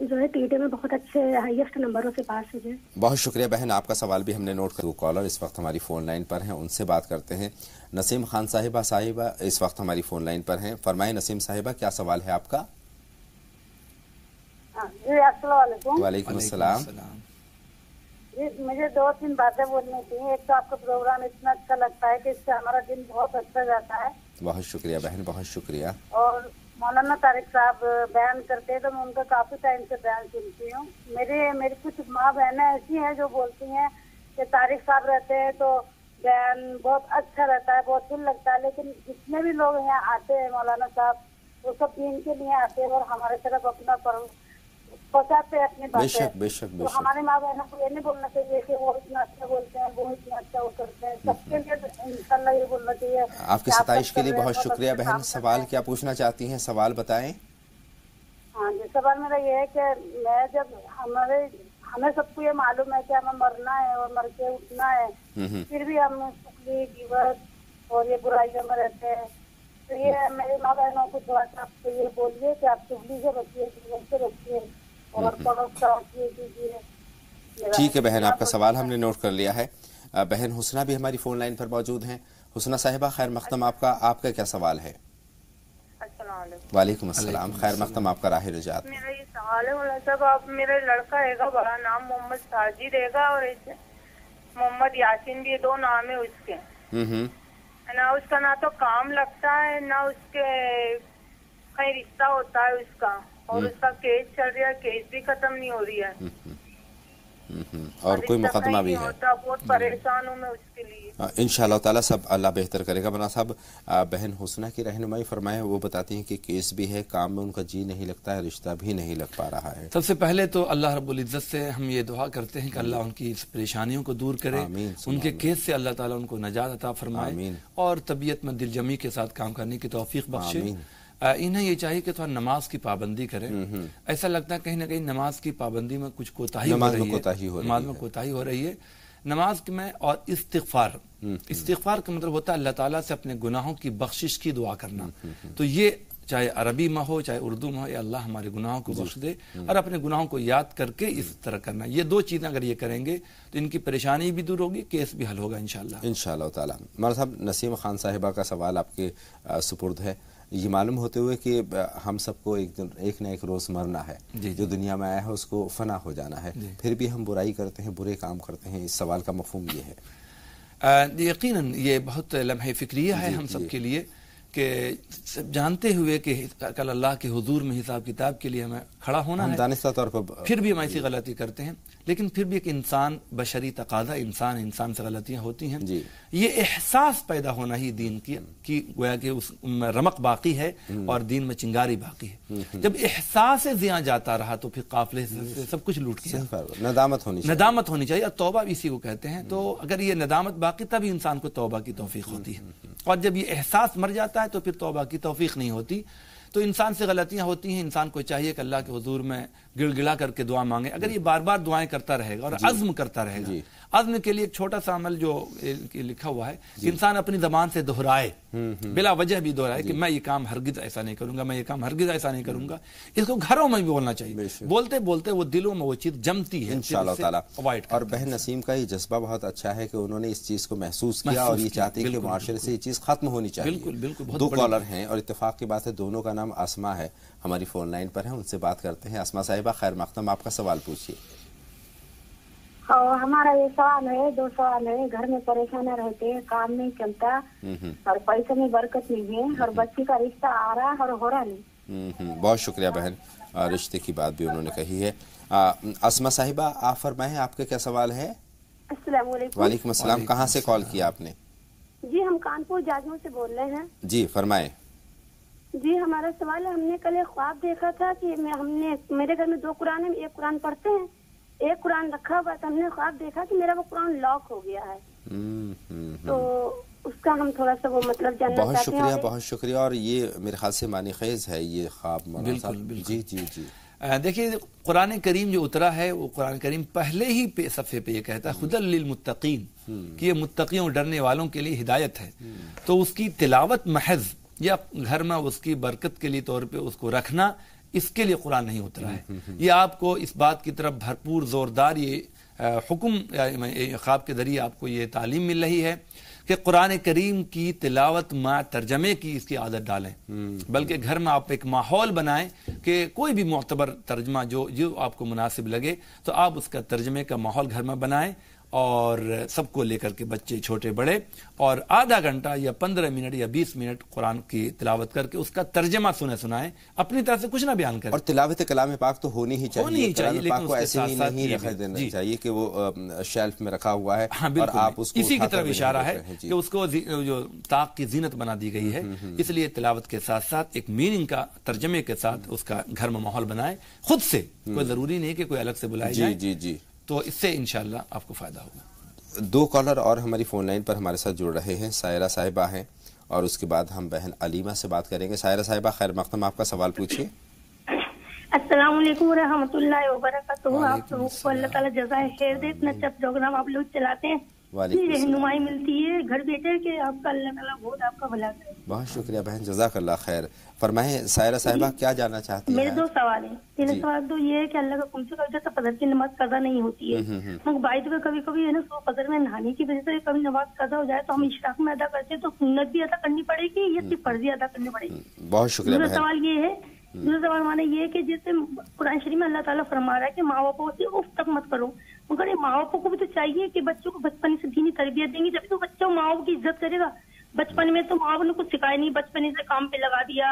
جو ہے TET میں بہت اچھے ہائیسٹ نمبروں سے پاس ہو جائے. بہت شکریہ بہن, آپ کا سوال بھی ہم نے نوٹ کر. کالر اس وقت ہماری فون لائن پر ہیں, ان سے بات کرتے ہیں. نسیم خان صاحبہ اس وقت ہماری فون لائن پر ہیں. فرمائیں نسیم صاحبہ, کیا سوال ہے آپ کا؟ جی السلام علیکم. وعلیکم السلام. جی مجھے 2-3 باتیں بولنی تھی. ایک تو آپ کا پروگرام اتنا اچھا لگتا ہے کہ اس سے ہمارا دن بہت اچھا جاتا ہے. بہت شکریہ بہن, بہت شکریہ. اور مولانا طارق صاحب بیان کرتے ہیں تو میں ان کا کافی ٹائم سے بیان سنتی ہوں. میری کچھ ماں بہنیں ایسی ہیں جو بولتی ہیں کہ طارق صاحب رہتے ہیں تو بیان بہت اچھا رہتا ہے, بہت دل لگتا ہے. لیکن جتنے بھی لوگ یہاں آتے ہیں مولانا صاحب, وہ سب دین کے لیے آتے ہیں اور ہمارے طرف اپنا پہنچاتے ہیں اپنی باتیں. بے شک. تو ہماری ماں بہنوں کو یہ نہیں بولنا چاہیے کہ وہ اتنا اچھا بولتے ہیں, وہ اتنا اچھا وہ کرتے ہیں. سب کے لیے انشاءاللہ یہ بولنا چاہیے. آپ کی ستائش کے لیے بہت شکریہ بہن. سوال کیا پوچھنا چاہتی ہیں, سوال بتائیں. ہاں جی, سوال میرا یہ ہے کہ میں جب ہمیں سب کو یہ معلوم ہے کہ ہمیں مرنا ہے اور مر کے اٹھنا ہے, پھر بھی ہم چغلی, غیبت اور یہ برائیوں میں رہتے ہیں. تو یہ میری ماں بہنوں کو تھوڑا سا آپ کو یہ بولیے کہ آپ چغلی سے بچیے, غیبت سے بچیے اور پڑوس کا کیجیے. ٹھیک ہے بہن, آپ کا سوال ہم نے نوٹ کر لیا ہے. بہن حسنہ بھی ہماری فون لائن پر موجود ہیں. حسنہ صاحبہ, خیر مقدم, آپ کا کیا سوال ہے؟ السلام علیکم. وعلیکم السلام. خیر مقدم, آپ کا راہ رجعت. میرا یہ سوال ہے مولانا صاحب, آپ میرا لڑکا رہے گا, بڑا نام محمد ساجد رہے گا اور محمد یاسین بھی, 2 نام ہے اس کے. نہ اس کا نہ تو کام لگتا ہے, نہ اس کے کہیں رشتہ ہوتا ہے اس کا, اور اس کا کیس چل رہا ہے, کیس بھی ختم نہیں ہو رہی ہے. اور کوئی مقدمہ بھی ہے؟ بہت پریشان ہوں میں اس کے لیے. انشاءاللہ تعالیٰ سب اللہ بہتر کرے گا. مولانا صاحب بہن حسنہ کی رہنمائی فرمائیں. وہ بتاتی ہیں کہ کیس بھی ہے, کام میں ان کا جی نہیں لگتا ہے, رشتہ بھی نہیں لگ پا رہا ہے. سب سے پہلے تو اللہ رب العزت سے ہم یہ دعا کرتے ہیں کہ اللہ ان کی اس پریشانیوں کو دور کرے, ان کے کیس سے اللہ تعالیٰ ان کو نجات عطا فرمائے اور طبیعت میں دل جمی کے ساتھ کام کرنے کی توفیق بخشے. انہیں یہ چاہیے کہ تھوڑا نماز کی پابندی کریں. ایسا لگتا ہے کہیں نہ کہیں نماز کی پابندی میں کچھ کوتاہی ہو رہی ہے. نماز میں اور استغفار کا مطلب ہوتا ہے اللہ تعالیٰ سے اپنے گناہوں کی بخشش کی دعا کرنا. تو یہ چاہے عربی میں ہو چاہے اردو میں ہو, یا اللہ ہمارے گناہوں کو بخش دے, اور اپنے گناہوں کو یاد کر کے اس طرح کرنا. یہ دو چیزیں اگر یہ کریں گے تو ان کی پریشانی بھی دور ہوگی, کیس بھی حل ہوگا انشاءاللہ تعالیٰ. مولانا صاحب نسیم خان صاحبہ کا سوال آپ کے سپرد ہے. یہ معلوم ہوتے ہوئے کہ ہم سب کو ایک نہ ایک روز مرنا ہے, جو دنیا میں آیا ہے اس کو فنا ہو جانا ہے, پھر بھی ہم برائی کرتے ہیں, برے کام کرتے ہیں. اس سوال کا مفہوم یہ ہے. یقیناً یہ بہت لمحہ فکریہ ہے ہم سب کے لیے کہ جانتے ہوئے کہ کل اللہ کے حضور میں حساب کتاب کے لیے ہمیں کھڑا ہونا ہے, دانستہ طور پر پھر بھی ہم ایسی غلطی کرتے ہیں. لیکن پھر بھی ایک انسان, بشری تقاضا انسان سے غلطیاں ہوتی ہیں. یہ احساس پیدا ہونا ہی دین کی گویا کہ اس میں رمق باقی ہے اور دین میں چنگاری باقی ہے. جب احساس زیاں جاتا رہا تو پھر قافلے سے سب کچھ لوٹ گیا. ندامت ہونی چاہیے, اور توبہ بھی اسی کو کہتے ہیں. تو اگر یہ ندامت باقی تب انسان کو توبہ کی توفیق ہوتی ہے, اور جب یہ احساس مر جاتا ہے تو پھر توبہ کی توفیق نہیں ہوتی. تو انسان سے غلطیاں ہوتی ہیں, انسان کو چاہیے کہ اللہ کے حضور میں گڑ گڑا کر کے دعا مانگے. اگر یہ بار بار دعائیں کرتا رہے گا اور عزم کرتا رہے گا, عزم کے لیے ایک چھوٹا سا عمل جو لکھا ہوا ہے کہ انسان اپنی زبان سے دہرائے, بلا وجہ بھی دہرائے کہ میں یہ کام ہرگز ایسا نہیں کروں گا, میں یہ کام ہرگز ایسا نہیں کروں گا. اس کو گھروں میں بھی بولنا چاہیے. بولتے بولتے وہ دلوں میں وہ چیز جمتی ہے انشاءاللہ تعالیٰ. اور بہن نسیم کا یہ جذبہ بہت اچھا ہے کہ انہوں نے اس چیز کو محسوس کیا اور یہ چاہتے ہیں کہ معاشرے سے یہ چیز ختم ہونی چاہیے. بالکل. دو کالر ہیں اور اتفاق کی بات ہے دونوں کا نام آسما ہے, ہماری فون لائن پر ہیں, ان سے بات کرتے ہیں. آسما صاحبہ خیر مقدم, آپ کا سوال پوچھیے. ہمارا یہ سوال ہے, دو سوال ہے. گھر میں پریشان رہتے ہیں, کام نہیں چلتا اور پیسے میں برکت نہیں ہے, اور بچی کا رشتہ آ رہا اور ہو رہا نہیں. بہت شکریہ بہن, رشتے کی بات بھی انہوں نے کہی ہے. آسما صاحبہ آپ فرمائیں, آپ کا کیا سوال ہے؟ السلام علیکم. وعلیکم السلام. کہاں سے کال کیا آپ نے؟ جی ہم کانپور جاجموں سے بول رہے ہیں. جی فرمائیں. جی ہمارا سوال ہے, ہم نے کل ایک خواب دیکھا تھا کہ میرے گھر میں 2 قرآن ہیں, ایک قرآن پڑھتے ہیں, ایک قرآن رکھا ہوا تھا. ہم نے خواب دیکھا کہ میرا وہ قرآن لاک ہو گیا ہے, تو اس کا ہم تھوڑا سا وہ مطلب جاننا چاہتے ہیں. بہت شکریہ. اور یہ میرے خیال سے معنی خیز ہے یہ خواب. بالکل. جی. دیکھیے قرآن کریم جو اترا ہے وہ قرآن کریم پہلے ہی صفحے پہ یہ کہتا ہے خدل للمتقین, کہ یہ متقیوں ڈرنے والوں کے لیے ہدایت ہے. تو اس کی تلاوت محض یا گھر میں اس کی برکت کے لیے طور پہ اس کو رکھنا, اس کے لیے قرآن نہیں اترا ہے. یہ آپ کو اس بات کی طرف بھرپور زوردار یہ حکم خواب کے ذریعے آپ کو یہ تعلیم مل رہی ہے کہ قرآن کریم کی تلاوت مع ترجمے کی اس کی عادت ڈالیں, بلکہ گھر میں آپ ایک ماحول بنائیں کہ کوئی بھی معتبر ترجمہ جو آپ کو مناسب لگے تو آپ اس کا ترجمے کا ماحول گھر میں بنائیں, اور سب کو لے کر کے بچے چھوٹے بڑے, اور آدھا گھنٹہ یا 15 منٹ یا 20 منٹ قرآن کی تلاوت کر کے اس کا ترجمہ سنائیں, اپنی طرف سے کچھ نہ بیان کریں. اور تلاوت کلام پاک تو ہونی ہی چاہیے, کلام پاک کو ایسے ہی نہیں رکھ دینا چاہیے کہ وہ شیلف میں رکھا ہوا ہے اور آپ اس کو اسی کی طرف اشارہ ہے کہ اس کو جو طاق کی زینت بنا دی گئی ہے. اس لیے تلاوت کے ساتھ ساتھ ایک میننگ کا ترجمے کے ساتھ اس کا گھر میں ماحول بنائیں خود سے, کوئی ضروری نہیں کہ کوئی الگ سے بلائے جائے. جی. تو اس سے انشاءاللہ آپ کو فائدہ ہوگا. 2 کالر اور ہماری فون لائن پر ہمارے ساتھ جڑ رہے ہیں. سائرہ صاحبہ ہیں اور اس کے بعد ہم بہن علیمہ سے بات کریں گے. سائرہ صاحبہ خیر مقدم, آپ کا سوال پوچھیے. السلام علیکم ورحمۃ اللہ وبرکاتہ. آپ لوگوں کو اللہ تعالیٰ جزائے خیر دے, اتنا اچھا پروگرام آپ لوگ چلاتے ہیں, رہنمائی ملتی ہے گھر بیٹھے کہ آپ کا اللہ تعالیٰ بہت آپ کا بھلا کرے. بہت شکریہ بہن, جزاک اللہ خیر. فرمائیں سائرہ صاحبہ کیا جاننا چاہتی ہیں؟ میرے 2 سوال ہیں. پہلا سوال تو یہ ہے کہ اللہ کا کم سے کم جیسے فجر کی نماز قضا نہیں ہوتی ہے, بائی تو کبھی کبھی ہے نا صبح فجر میں نہانے کی وجہ سے کبھی نماز قضا ہو جائے تو ہم اشراق میں ادا کرتے ہیں, تو سنت بھی ادا کرنی پڑے گی یا صرف فرضی ادا کرنی پڑے گی؟ بہت شکریہ. دوسرا سوال یہ ہے, مانا یہ ہے کہ جیسے قرآن شریف میں اللہ تعالیٰ فرما رہا ہے کہ ماں باپوں سے اف تک مت کرو, مگر یہ ماں باپوں کو بھی تو چاہیے کہ بچوں کو بچپن سے دینی تربیت دیں گے جب تو بچہ ماں باپ کی عزت کرے گا. بچپن میں تو ماں باپ نے کچھ سکھایا نہیں, بچپن سے کام پہ لگا دیا,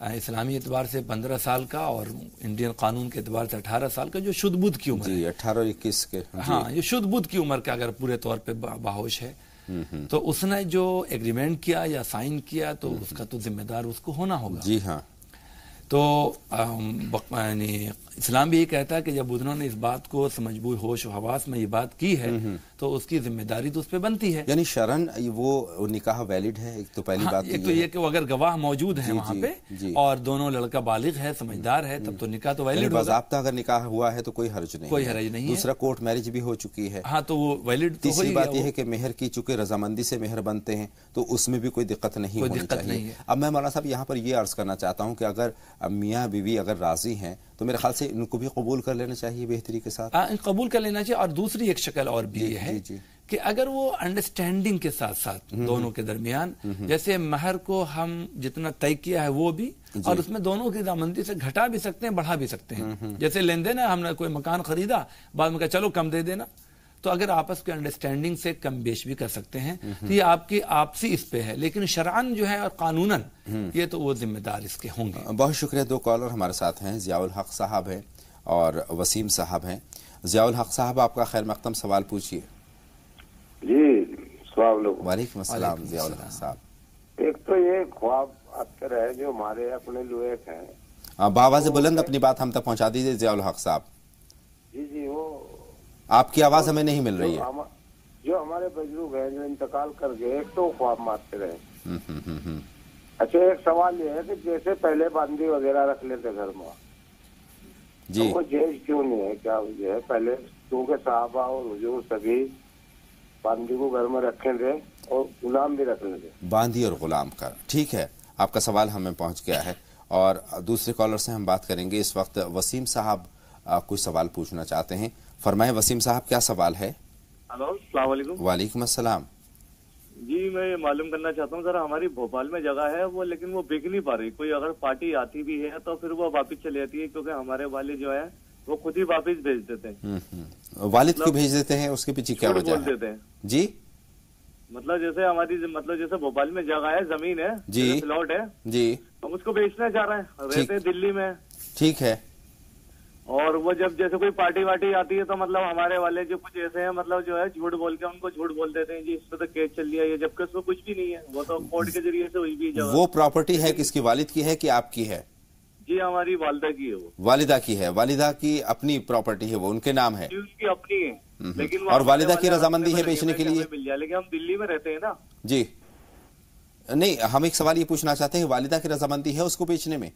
اسلامی اعتبار سے 15 سال کا اور انڈین قانون کے اعتبار سے 18 سال کا جو شدھ بدھ کی عمر ہے. 18 اور 21 کے. ہاں یہ شدھ بدھ کی عمر کا اگر پورے طور پہ باہوش ہے تو اس نے جو ایگریمنٹ کیا یا سائن کیا تو اس کا تو ذمہ دار اس کو ہونا ہوگا. جی ہاں. تو یعنی اسلام بھی یہ کہتا ہے کہ جب انہوں نے اس بات کو سمجھ بوجھ ہوش و حواس میں یہ بات کی ہے تو اس کی ذمہ داری تو اس پہ بنتی ہے. یعنی شرعن وہ نکاح ویلڈ ہے. ایک تو پہلی بات ایک تو یہ کہ اگر گواہ موجود ہیں وہاں پہ اور دونوں لڑکا بالغ ہے سمجھدار ہے تب تو نکاح تو ویلڈ ہوگا. باضابطہ اگر نکاح ہوا ہے تو کوئی حرج نہیں. کوئی حرج نہیں ہے. دوسرا کورٹ میرج بھی ہو چکی ہے. ہاں تو وہ ویلڈ. تیسری بات یہ ہے کہ مہر کی چونکہ رضامندی سے مہر بنتے ہیں تو اس میں بھی کوئی دقت نہیں ہونی چاہیے. اب میں مولانا صاحب یہاں پر یہ عرض کرنا چاہتا ہوں کہ اگر میاں بیوی اگر راضی ہیں تو میرے خیال سے ان کو بھی قبول کر لینا چاہیے بہتری کے ساتھ. قبول کر لینا چاہیے. اور دوسری ایک شکل اور بھی یہ ہے کہ اگر وہ انڈرسٹینڈنگ کے ساتھ ساتھ دونوں کے درمیان جیسے مہر کو ہم جتنا طے کیا ہے وہ بھی اور اس میں دونوں کی رضامندی سے گھٹا بھی سکتے ہیں بڑھا بھی سکتے ہیں. جیسے لین دین ہے ہم نے کوئی مکان خریدا بعد میں کہا چلو کم دے دینا تو اگر آپس کے انڈرسٹینڈنگ سے کم بیش بھی کر سکتے ہیں تو یہ آپ کی آپسی اس پہ ہے. لیکن شرعاً جو ہے اور قانوناً یہ تو وہ ذمہ دار اس کے ہوں گے. بہت شکریہ. 2 کالر ہمارے ساتھ ہیں. ضیاء الحق صاحب ہیں اور وسیم صاحب ہیں. ضیاء الحق صاحب آپ کا خیر مقدم سوال پوچھیے. جی السلام علیکم. وعلیکم السلام. ضیاء الحق صاحب ایک تو یہ خواب اکثر ہے جو ہمارے اپنے لوہے ہیں. بآواز بلند اپنی بات ہم تک پہنچا دیجیے ضیاء الحق صاحب. جی وہ آپ کی آواز ہمیں نہیں مل رہی ہے. جو ہمارے بزرگ ہیں جو انتقال کر گئے ایک تو خواب مارتے رہے. اچھا ایک سوال یہ ہے کہ جیسے پہلے باندھی وغیرہ رکھ لیتے گھر میں جی کوئی جیز کیوں نہیں ہے کیا وجہ ہے؟ پہلے کیونکہ صحابہ اور حضور سبھی باندھی کو گھر میں رکھیں تھے اور غلام بھی رکھ لیتے. باندھی اور غلام کا ٹھیک ہے. آپ کا سوال ہمیں پہنچ گیا ہے اور دوسرے کالر سے ہم بات کریں گے. اس وقت وسیم صاحب کچھ سوال پوچھنا چاہتے ہیں. فرمائیں وسیم صاحب کیا سوال ہے؟ ہلو السلام علیکم. وعلیکم السلام. جی میں یہ معلوم کرنا چاہتا ہوں ذرا ہماری بھوپال میں جگہ ہے وہ لیکن وہ بک نہیں پا رہی. کوئی اگر پارٹی آتی بھی ہے تو پھر وہ واپس چلی جاتی ہے کیونکہ ہمارے والد جو ہے وہ خود ہی واپس بھیج دیتے ہیں. والد کو بھیج دیتے ہیں اس کے پیچھے کیا وجہ ہے؟ جی مطلب جیسے ہماری جیسے بھوپال میں جگہ ہے زمین ہے جی پلاٹ ہے جی ہم اس کو بیچنا چاہ رہے ہیں. رہتے ہیں دلی میں. ٹھیک ہے. اور وہ جب جیسے کوئی پارٹی واٹی آتی ہے تو مطلب ہمارے والے جو کچھ ایسے ہیں مطلب جو ہے جھوٹ بول کے ان کو جھوٹ بول دیتے ہیں جی اس پہ تو کیس چل رہا ہے جبکہ اس میں کچھ بھی نہیں ہے. وہ تو کورٹ کے ذریعے سے ہوئی بھی جگہ. وہ پراپرٹی ہے کس کی؟ والد کی ہے کہ آپ کی ہے؟ جی ہماری والدہ کی ہے. وہ والدہ کی ہے. والدہ کی اپنی پراپرٹی ہے وہ ان کے نام ہے؟ ان کی اپنی ہے لیکن اور والدہ کی رضامندی ہے بیچنے کے لیے؟ مل جائے لیکن ہم دلی میں رہتے ہیں نا. جی نہیں ہم ایک سوال یہ پوچھنا چاہتے ہیں والدہ کی رضامندی ہے اس کو بیچنے میں؟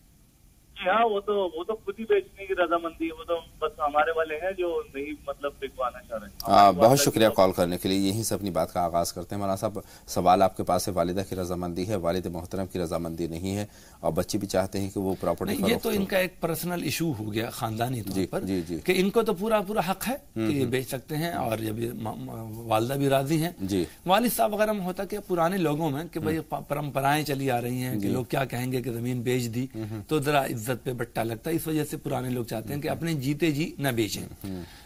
جی ہاں وہ تو خود ہی بیچنے کی رضامندی ہے. وہ تو بس ہمارے والے ہیں جو نہیں مطلب بکوانا چاہ رہے ہیں. بہت شکریہ کال کرنے کے لیے. یہیں سے اپنی بات کا آغاز کرتے ہیں. مولانا صاحب سوال آپ کے پاس ہے والدہ کی رضامندی ہے والد محترم کی رضامندی نہیں ہے اور بچے بھی چاہتے ہیں کہ وہ پراپرٹی یہ تو ان کا ایک پرسنل ایشو ہو گیا خاندانی طور پر کہ ان کو تو پورا حق ہے کہ یہ بیچ سکتے ہیں اور جب والدہ بھی راضی ہیں. والد صاحب وغیرہ میں ہوتا کہ پرانے لوگوں میں کہ بھائی پرمپرائیں چلی آ رہی ہیں کہ لوگ کیا کہیں گے کہ زمین بیچ دی تو ذرا عزت پہ بٹا لگتا ہے. اس وجہ سے پرانے لوگ چاہتے ہیں کہ اپنے جیتے جی نہ بیچیں.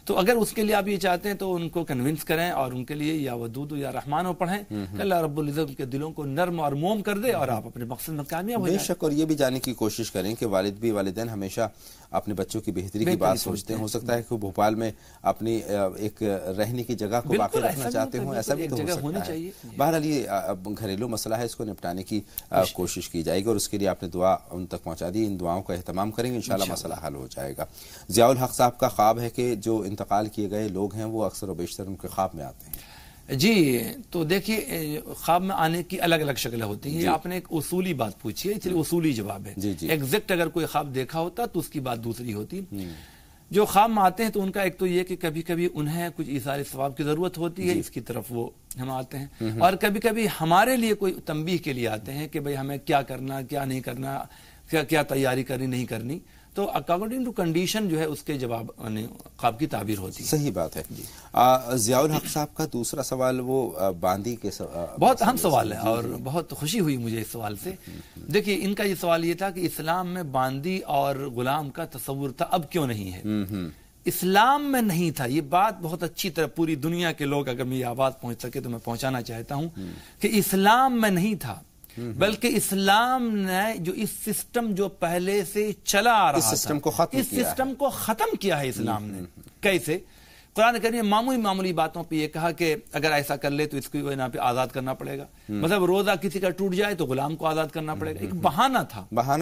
تو اگر اس کے لیے آپ یہ چاہتے ہیں تو ان کو کنونس کریں اور ان کے لیے یا ودود یا رحمان ہو پڑھیں کہ اللہ رب العزت کے دلوں کو نرم اور موم کر دے اور آپ اپنے مقصد میں کامیاب ہو جائیں. بے شک. اور یہ بھی جاننے کی کوشش کریں کہ والد بھی والدین ہمیشہ اپنے بچوں کی بہتری کی بات سوچتے ہیں. ہو سکتا ہے کہ بھوپال میں اپنی ایک رہنے کی جگہ کو باقی رکھنا چاہتے ہوں ایسا بھی تو ہو سکتا ہے. بہرحال یہ گھریلو مسئلہ ہے اس کو نپٹانے کی کوشش کی جائے گی اور اس کے لیے آپ نے دعا ان تک پہنچا دی. ان دعاؤں کا اہتمام کریں گے انشاءاللہ مسئلہ حل ہو جائے گا. ضیاء الحق صاحب کا خواب ہے کہ جو انتقال کیے گئے لوگ ہیں وہ اکثر و بیشتر ان کے خواب میں آتے ہیں. جی تو دیکھیے خواب میں آنے کی الگ الگ شکلیں ہوتی ہیں. آپ نے ایک اصولی بات پوچھی ہے اس لیے اصولی جواب ہے. ایگزیکٹ اگر کوئی خواب دیکھا ہوتا تو اس کی بات دوسری ہوتی. جو خواب میں آتے ہیں تو ان کا ایک تو یہ کہ کبھی کبھی انہیں کچھ ایثار ثواب کی ضرورت ہوتی ہے اس کی طرف وہ ہم آتے ہیں اور کبھی کبھی ہمارے لیے کوئی تنبیہ کے لیے آتے ہیں کہ بھئی ہمیں کیا کرنا کیا نہیں کرنا کیا تیاری کرنی نہیں کرنی. تو اکارڈنگ ٹو کنڈیشن جو ہے اس کے جواب خواب کی تعبیر ہوتی ہے. صحیح بات ہے. ضیاء الحق صاحب کا دوسرا سوال وہ باندی کے بہت اہم سوال ہے اور بہت خوشی ہوئی مجھے اس سوال سے. دیکھیے ان کا یہ سوال یہ تھا کہ اسلام میں باندی اور غلام کا تصور تھا اب کیوں نہیں ہے. اسلام میں نہیں تھا. یہ بات بہت اچھی طرح پوری دنیا کے لوگ اگر میری آواز پہنچ سکے تو میں پہنچانا چاہتا ہوں کہ اسلام میں نہیں تھا. بلکہ اسلام نے جو اس سسٹم جو پہلے سے چلا آ رہا اس سسٹم کو ختم اس سسٹم کو ختم کیا ہے اسلام نے. کیسے؟ قرآن کریم نے معمولی باتوں پہ یہ کہا کہ اگر ایسا کر لے تو اس کو یہاں پہ آزاد کرنا پڑے گا. مطلب روزہ کسی کا ٹوٹ جائے تو غلام کو آزاد کرنا پڑے گا. ایک بہانہ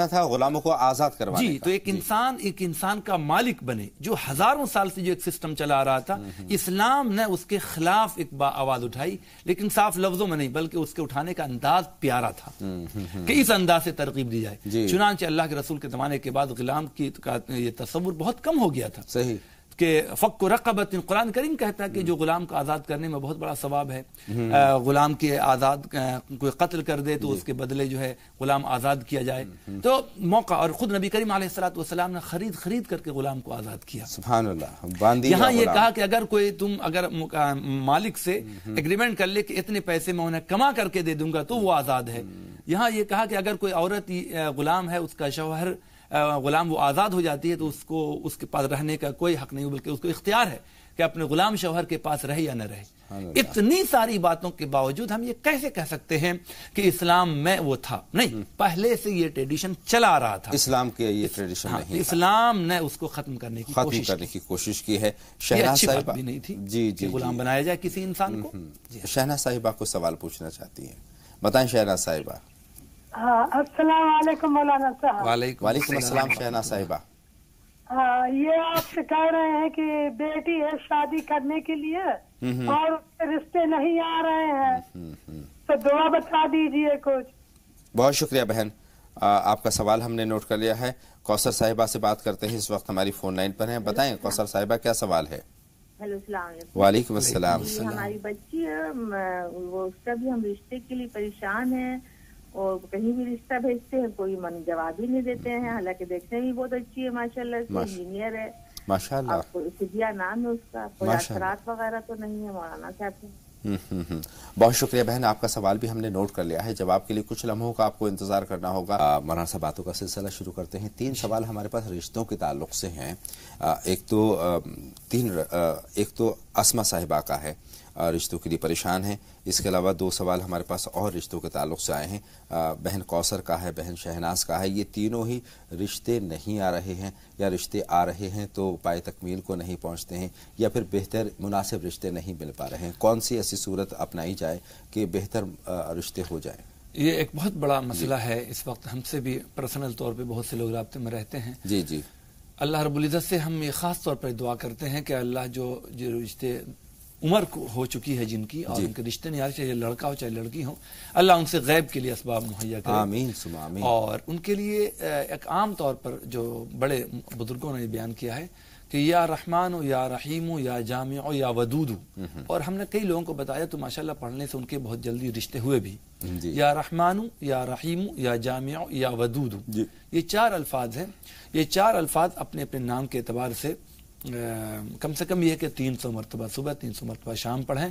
تھا غلاموں کو آزاد کروانے جی. تو ایک انسان کا مالک بنے جو ہزاروں سال سے جو ایک سسٹم چلا آ رہا تھا. اسلام نے اس کے خلاف ایک آواز اٹھائی، لیکن صاف لفظوں میں نہیں بلکہ اس کے اٹھانے کا انداز پیارا تھا کہ اس انداز سے ترغیب دی جائے. چنانچہ اللہ کے رسول کے زمانے کے بعد غلام کی یہ تصور بہت کم ہو گیا تھا. صحیح کہ فک رقبت، قرآن کریم کہتا ہے کہ جو غلام کو آزاد کرنے میں بہت بڑا ثواب ہے. غلام کے آزاد کوئی قتل کر دے تو اس کے بدلے جو ہے غلام آزاد کیا جائے. تو موقع، اور خود نبی کریم علیہ السلام نے خرید کر کے غلام کو آزاد کیا. سبحان اللہ. یہاں یہ کہا کہ اگر مالک سے اگریمنٹ کر لے کہ اتنے پیسے میں انہیں کما کر کے دے دوں گا تو وہ آزاد ہے. یہاں یہ کہا کہ اگر کوئی عورت غلام ہے، اس کا شوہر غلام، وہ آزاد ہو جاتی ہے تو اس کے پاس رہنے کا کوئی حق نہیں، بلکہ اس کو اختیار ہے کہ اپنے غلام شوہر کے پاس رہے یا نہ رہے. اتنی ساری باتوں کے باوجود ہم یہ کیسے کہہ سکتے ہیں کہ اسلام میں وہ تھا؟ نہیں، پہلے سے یہ ٹریڈیشن چلا آ رہا تھا. اسلام کے یہ ٹریڈیشن نہیں، اسلام نے اس کو ختم کرنے کی کوشش کی ہے. شہناز صاحبہ بھی نہیں تھی جی غلام بنایا جائے کسی انسان کو. شہناز صاحبہ کو سوال پوچھنا چاہتی ہیں، بتائیں شہناز صاحبہ. السلام علیکم مولانا صاحب. وعلیکم السلام شہناز صاحبہ. یہ آپ سے کہہ رہے ہیں کہ بیٹی ہے شادی کرنے کے لیے اور رشتے نہیں آ رہے ہیں، تو دعا بتا دیجئے کچھ. بہت شکریہ بہن، آپ کا سوال ہم نے نوٹ کر لیا ہے. کوثر صاحبہ سے بات کرتے ہیں، اس وقت ہماری فون لائن پر ہیں. بتائیں کوثر صاحبہ کیا سوال ہے. ہیلو، السلام علیکم. وعلیکم السلام. ہماری بچی ہے، وہ اس کا بھی ہم رشتے کے لیے پریشان ہیں اور کہیں بھی رشتہ بھیجتے ہیں کوئی جواب ہی نہیں دیتے ہیں، حالانکہ دیکھنے بھی بہت اچھی ہے ماشاءاللہ سے، انجینئر ہے ماشاءاللہ. فدیہ نام ہے اس کا، کوئی اثرات وغیرہ تو نہیں ہے مولانا صاحب. بہت شکریہ بہن، آپ کا سوال بھی ہم نے نوٹ کر لیا ہے. جواب کے لیے کچھ لمحوں کا آپ کو انتظار کرنا ہوگا. مولانا صاحب باتوں کا سلسلہ شروع کرتے ہیں. 3 سوال ہمارے پاس رشتوں کے تعلق سے ہیں. ایک تو اسما صاحبہ کا ہے، رشتوں کے لیے پریشان ہیں. اس کے علاوہ 2 سوال ہمارے پاس اور رشتوں کے تعلق سے آئے ہیں. بہن کوثر کا ہے، بہن شہناز کا ہے. یہ تینوں ہی رشتے نہیں آ رہے ہیں، یا رشتے آ رہے ہیں تو پائے تکمیل کو نہیں پہنچتے ہیں، یا پھر بہتر مناسب رشتے نہیں مل پا رہے ہیں. کون سی ایسی صورت اپنائی جائے کہ بہتر رشتے ہو جائیں؟ یہ ایک بہت بڑا مسئلہ ہے. اس وقت ہم سے بھی پرسنل طور پہ بہت سے لوگ رابطے میں رہتے ہیں. جی اللہ رب العزت سے ہم یہ خاص طور پر دعا کرتے ہیں کہ اللہ جو رشتے عمر کو ہو چکی ہے جن کی، اور ان کے رشتے نہیں آ رہے، چاہے لڑکا ہو چاہے لڑکی ہو، اللہ ان سے غیب کے لیے اسباب مہیا کرے. آمین ثم آمین. اور ان کے لیے ایک عام طور پر جو بڑے بزرگوں نے بیان کیا ہے کہ یا رحمان یا رحیم یا جامع یا ودود. اور ہم نے کئی لوگوں کو بتایا تو ماشاءاللہ پڑھنے سے ان کے بہت جلدی رشتے ہوئے بھی. یا رحمان یا رحیم یا جامع یا ودود، یہ 4 الفاظ ہیں. یہ 4 الفاظ اپنے اپنے نام کے اعتبار سے کم سے کم یہ ہے کہ 300 مرتبہ صبح 300 مرتبہ شام پڑھیں،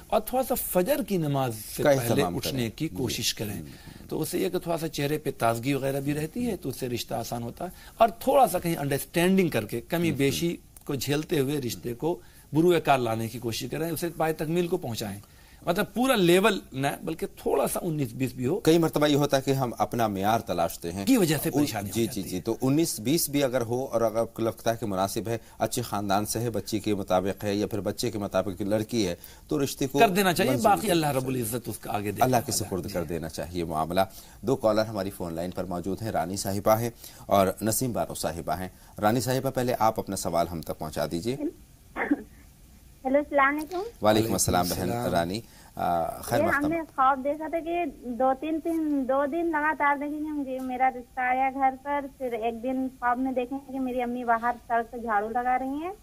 اور تھوڑا سا فجر کی نماز سے پہلے اٹھنے کی کوشش کریں. تو اس سے یہ کہ تھوڑا سا چہرے پہ تازگی وغیرہ بھی رہتی ہے، تو اس سے رشتہ آسان ہوتا ہے. اور تھوڑا سا کہیں انڈرسٹینڈنگ کر کے کمی بیشی کو جھیلتے ہوئے رشتے کو بروئے کار لانے کی کوشش کریں، اسے پائے تکمیل کو پہنچائیں. مطلب پورا لیول نہ بلکہ تھوڑا سا 19-20 بھی ہو. کئی مرتبہ یہ ہوتا ہے کہ ہم اپنا معیار تلاشتے ہیں کی وجہ سے پریشانی. جی تو 19-20 بھی اگر ہو اور اگر آپ کو لگتا ہے کہ مناسب ہے، اچھے خاندان سے ہے، بچی کے مطابق ہے یا پھر بچے کے مطابق لڑکی ہے، تو رشتے کو کر دینا چاہیے. باقی اللہ رب العزت اس کا آگے اللہ کے سپرد کر دینا چاہیے معاملہ. 2 کالر ہماری فون لائن پر موجود ہیں. رانی صاحبہ ہیں اور نسیم بانو صاحبہ ہیں. رانی صاحبہ پہلے آپ اپنا سوال ہم تک پہنچا دیجیے. ہیلو، السلام علیکم. وعلیکم السلام بہن رانی. خیر ہم نے خواب دیکھا تھا کہ 2 دن لگاتار دیکھیں گے کہ میرا رشتہ آیا گھر پر. پھر ایک دن خواب میں دیکھیں گے کہ میری امی باہر سڑک پہ جھاڑو لگا رہی ہیں.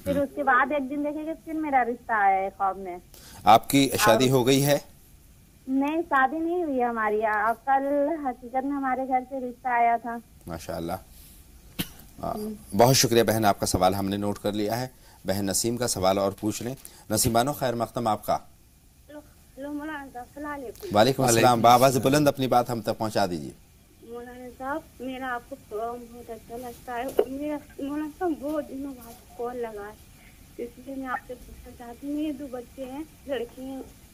پھر اس کے بعد ایک دن دیکھیں گے پھر میرا رشتہ آیا ہے خواب میں. آپ کی شادی ہو گئی ہے؟ نہیں، شادی نہیں ہوئی ہے ہماری. کل حقیقت میں ہمارے گھر سے رشتہ آیا تھا. ماشاءاللہ. بہت شکریہ بہن، آپ کا سوال ہم نے نوٹ کر لیا ہے. بہن نسیم کا سوال اور پوچھ لیں. نسیم بانو خیر مقدم آپ کا. وعلیکم السلام. بآواز بلند اپنی بات ہم تک پہنچا دیجیے. مولانا صاحب، میرا آپ کو پروگرام بہت اچھا لگتا ہے. مولانا صاحب بہت دنوں بعد کال لگا ہے، اس لیے میں آپ سے پوچھنا چاہتی ہوں. میرے 2 بچے ہیں، لڑکی ہیں.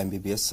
MBBS